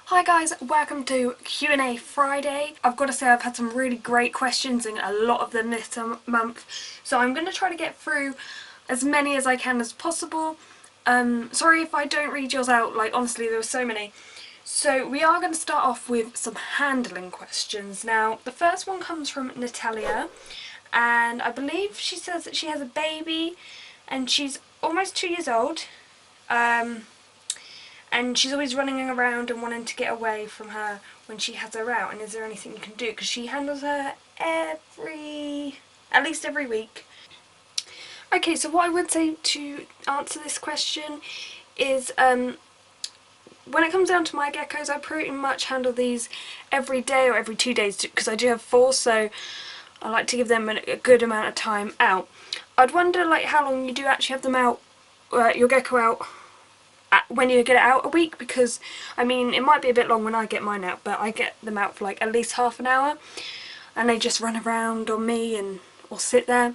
Hi guys, welcome to Q&A Friday. I've got to say I've had some really great questions and a lot of them this month, so I'm going to try to get through as many as I can as possible. Sorry if I don't read yours out, like honestly there were so many. So we are going to start off with some handling questions. Now the first one comes from Natalia, and I believe she says that she has a baby and she's almost 2 years old. And she's always running around and wanting to get away from her when she has her out. And is there anything you can do? Because she handles her at least every week. Okay, so what I would say to answer this question is when it comes down to my geckos, I pretty much handle these every day or every 2 days because I do have 4, so I like to give them a good amount of time out. I'd wonder like how long you do actually have them out, your gecko out, when you get it out a week, because I mean it might be a bit long when I get mine out, but I get them out for like at least half an hour and they just run around on me and or sit there.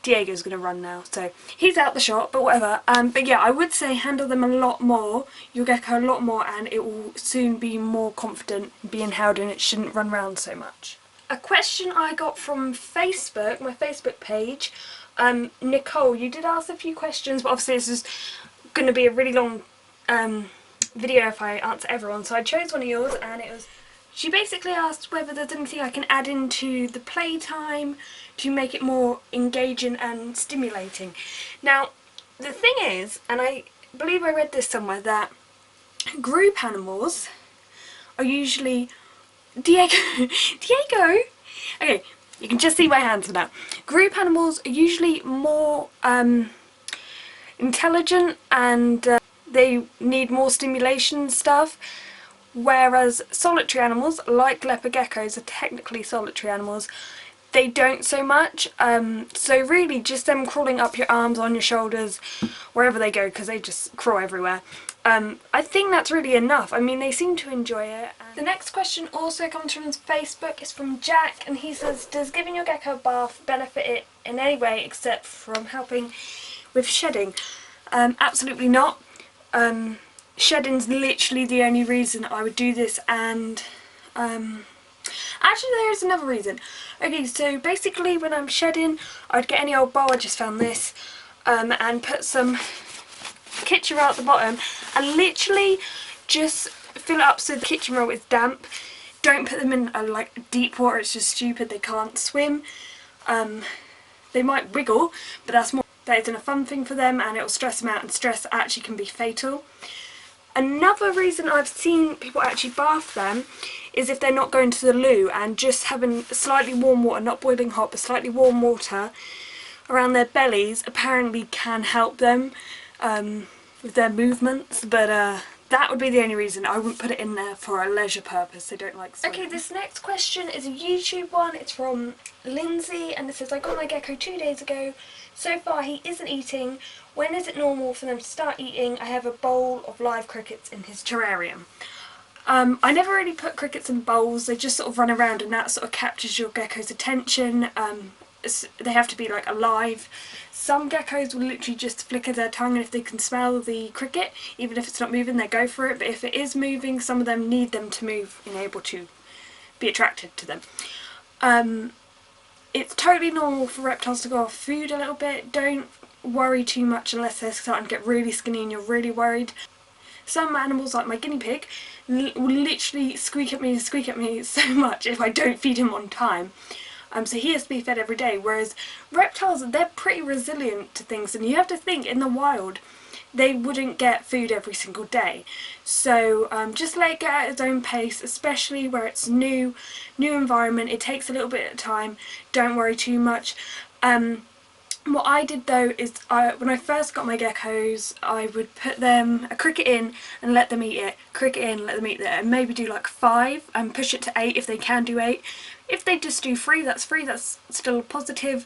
Diego's gonna run now, so he's out the shop, but whatever. But yeah, I would say handle them a lot more, your gecko a lot more, and it will soon be more confident being held and it shouldn't run around so much. A question I got from Facebook, my Facebook page, Nicole, you did ask a few questions, but obviously this is going to be a really long video if I answer everyone, so I chose one of yours, and it was, she basically asked whether there's anything I can add into the playtime to make it more engaging and stimulating. Now the thing is, and I believe I read this somewhere, that group animals are usually Diego okay, you can just see my hands for that. Group animals are usually more intelligent and they need more stimulation and stuff, whereas solitary animals like leopard geckos are technically solitary animals, they don't so much. So really just them crawling up your arms, on your shoulders, wherever they go, because they just crawl everywhere. I think that's really enough. I mean, they seem to enjoy it. The next question also comes from Facebook. It's from Jack, and he says, does giving your gecko a bath benefit it in any way except from helping with shedding? Absolutely not. Shedding's literally the only reason I would do this, and actually there is another reason. Okay, so basically when I'm shedding, I'd get any old bowl, I just found this, and put some kitchen roll at the bottom and literally just fill it up so the kitchen roll is damp. Don't put them in like deep water, it's just stupid, they can't swim. They might wiggle, but that's more, that isn't a fun thing for them, and it will stress them out, and stress actually can be fatal. Another reason I've seen people actually bath them is if they're not going to the loo, and just having slightly warm water, not boiling hot, but slightly warm water around their bellies apparently can help them with their movements, but that would be the only reason. I wouldn't put it in there for a leisure purpose. They don't like swimming. Okay, this next question is a YouTube one. It's from Lindsay, and it says, I got my gecko 2 days ago. So far he isn't eating. When is it normal for them to start eating? I have a bowl of live crickets in his terrarium. I never really put crickets in bowls. They just sort of run around, and that sort of captures your gecko's attention. They have to be like alive. Some geckos will literally just flicker their tongue, and if they can smell the cricket, even if it's not moving, they go for it. But if it is moving, some of them need them to move and able to be attracted to them. It's totally normal for reptiles to go off food a little bit. Don't worry too much unless they're starting to get really skinny and you're really worried. Some animals, like my guinea pig, will literally squeak at me so much if I don't feed him on time. So he has to be fed every day, whereas reptiles, they're pretty resilient to things, and you have to think, in the wild they wouldn't get food every single day. So just let it get at its own pace, especially where it's new environment. It takes a little bit of time. Don't worry too much. What I did though is when I first got my geckos, I would put them a cricket in and let them eat it, cricket in, let them eat it, and maybe do like 5 and push it to 8 if they can do 8. If they just do 3, that's still positive.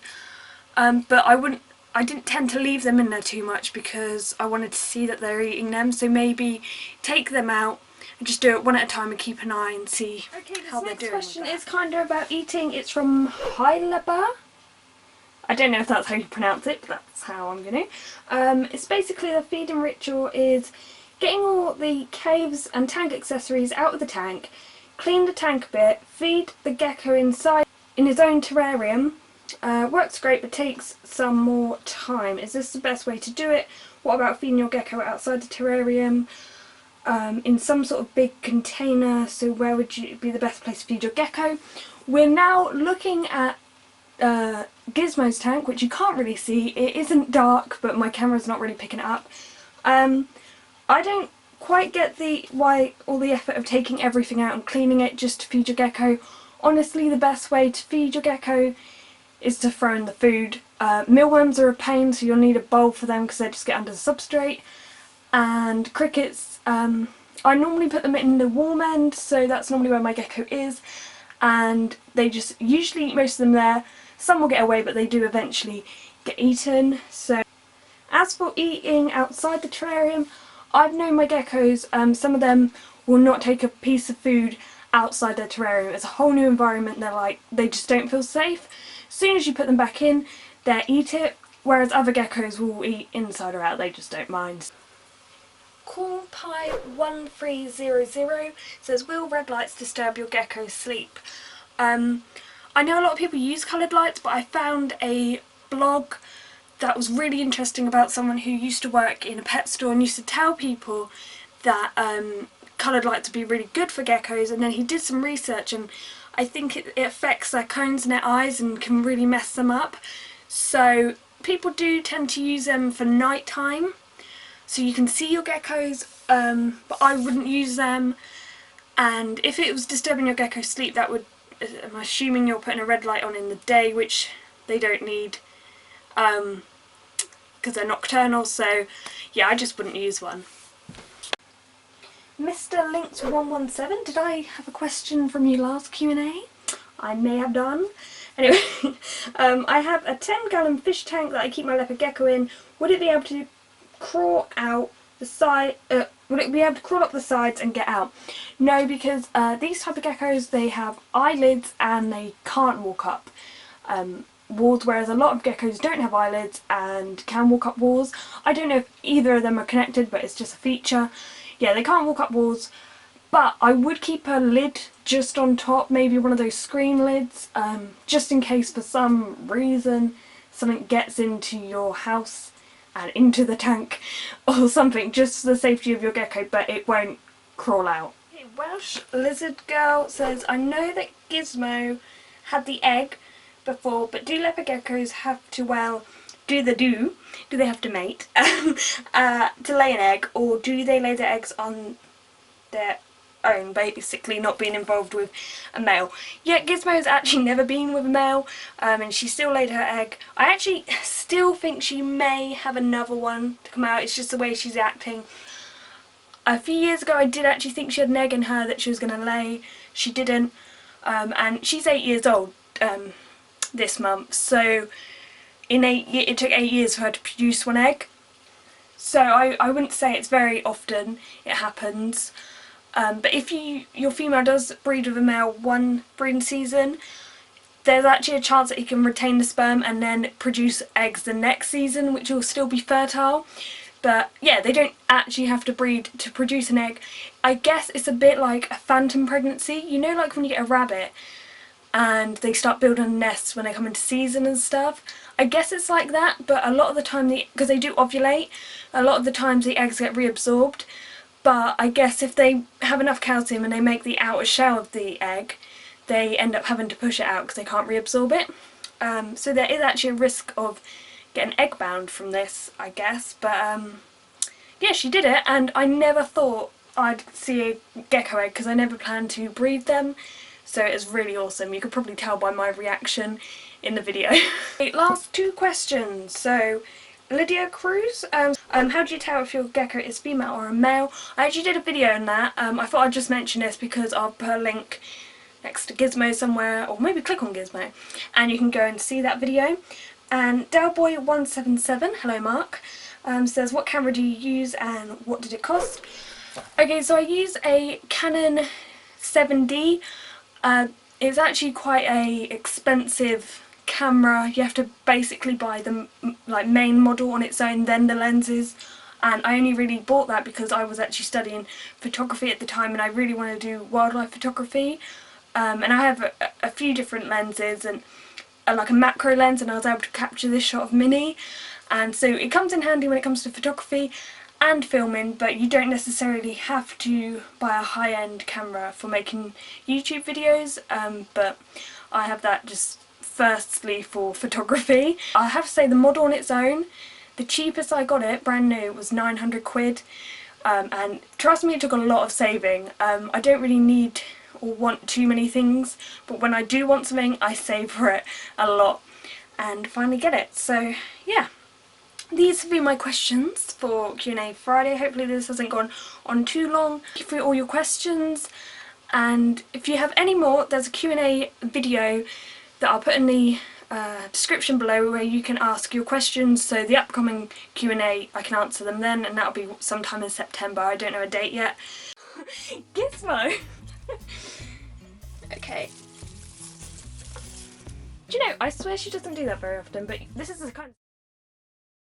But I didn't tend to leave them in there too much because I wanted to see that they're eating them, so maybe take them out and just do it one at a time and keep an eye and see how they're doing. This next question is kind of about eating. It's from Leopard. I don't know if that's how you pronounce it, but that's how I'm going to. It's basically the feeding ritual is getting all the caves and tank accessories out of the tank, clean the tank a bit, feed the gecko inside in his own terrarium. Works great but takes some more time. Is this the best way to do it? What about feeding your gecko outside the terrarium? In some sort of big container, so where would you be the best place to feed your gecko? We're now looking at Gizmo's tank, which you can't really see. It isn't dark, but my camera's not really picking it up. I don't quite get why all the effort of taking everything out and cleaning it just to feed your gecko. Honestly, the best way to feed your gecko is to throw in the food. Mealworms are a pain, so you'll need a bowl for them because they just get under the substrate. And crickets, I normally put them in the warm end, so that's normally where my gecko is. And they just usually eat most of them there. Some will get away, but they do eventually get eaten. So, as for eating outside the terrarium, I've known my geckos, some of them will not take a piece of food outside their terrarium. It's a whole new environment. They just don't feel safe. As soon as you put them back in, they'll eat it, whereas other geckos will eat inside or out. They just don't mind. Corn Pie 1300 says, will red lights disturb your gecko's sleep? I know a lot of people use coloured lights, but I found a blog that was really interesting about someone who used to work in a pet store and used to tell people that coloured lights would be really good for geckos, and then he did some research and I think it affects their cones in their eyes and can really mess them up. So people do tend to use them for night time, so you can see your geckos, but I wouldn't use them. And if it was disturbing your gecko's sleep, that would, I'm assuming you're putting a red light on in the day, which they don't need because they're nocturnal, so yeah, I just wouldn't use one. Mr. Linked117, did I have a question from you last Q&A? I may have done. Anyway, I have a 10-gallon fish tank that I keep my leopard gecko in. Would it be able to crawl out the side? Would it be able to crawl up the sides and get out? No, because these type of geckos, they have eyelids and they can't walk up walls, whereas a lot of geckos don't have eyelids and can walk up walls. I don't know if either of them are connected, but it's just a feature. Yeah, they can't walk up walls, but I would keep a lid just on top, maybe one of those screen lids, just in case for some reason something gets into your house and into the tank or something, just for the safety of your gecko, but it won't crawl out. Welsh Lizard Girl says, I know that Gizmo had the egg before, but do leopard geckos have to, well, do they have to mate to lay an egg, or do they lay their eggs on their own, basically not being involved with a male? Yeah, Gizmo's actually never been with a male, and she still laid her egg. I actually still think she may have another one to come out, it's just the way she's acting. A few years ago I did actually think she had an egg in her that she was going to lay. She didn't, and she's 8 years old this month, so it took 8 years for her to produce one egg. So I wouldn't say it's very often it happens. But if your female does breed with a male one breeding season, there's actually a chance that he can retain the sperm and then produce eggs the next season, which will still be fertile. But yeah, they don't actually have to breed to produce an egg. I guess it's a bit like a phantom pregnancy. You know, like when you get a rabbit and they start building nests when they come into season and stuff. I guess it's like that, but a lot of the time, because they do ovulate, a lot of the times the eggs get reabsorbed. But I guess if they have enough calcium and they make the outer shell of the egg, they end up having to push it out because they can't reabsorb it. So there is actually a risk of getting egg bound from this, I guess. But yeah, she did it, and I never thought I'd see a gecko egg because I never planned to breed them. So it's really awesome. You could probably tell by my reaction in the video. Last two questions. So Lydia Cruz, how do you tell if your gecko is female or a male? I actually did a video on that. I thought I'd just mention this because I'll put a link next to Gizmo somewhere, or maybe click on Gizmo and you can go and see that video. And Delboy177, hello Mark, says, what camera do you use and what did it cost? Okay, so I use a Canon 7D. It's actually quite a expensive camera. You have to basically buy the main model on its own, then the lenses. and I only really bought that because I was actually studying photography at the time and I really wanted to do wildlife photography. And I have a few different lenses and like a macro lens, and I was able to capture this shot of Minnie, and so it comes in handy when it comes to photography and filming, but you don't necessarily have to buy a high-end camera for making YouTube videos, but I have that just firstly for photography. I have to say the model on its own, the cheapest I got it, brand new, was 900 quid, and trust me, it took a lot of saving. I don't really need or want too many things, but when I do want something I save for it a lot and finally get it. So yeah, these have been my questions for Q&A Friday. Hopefully this hasn't gone on too long. Thank you for all your questions, and if you have any more, there's a Q&A video that I'll put in the description below where you can ask your questions, so the upcoming Q&A I can answer them then, and that'll be sometime in September. I don't know a date yet. Gizmo! Okay. Do you know, I swear she doesn't do that very often, but this is the kind of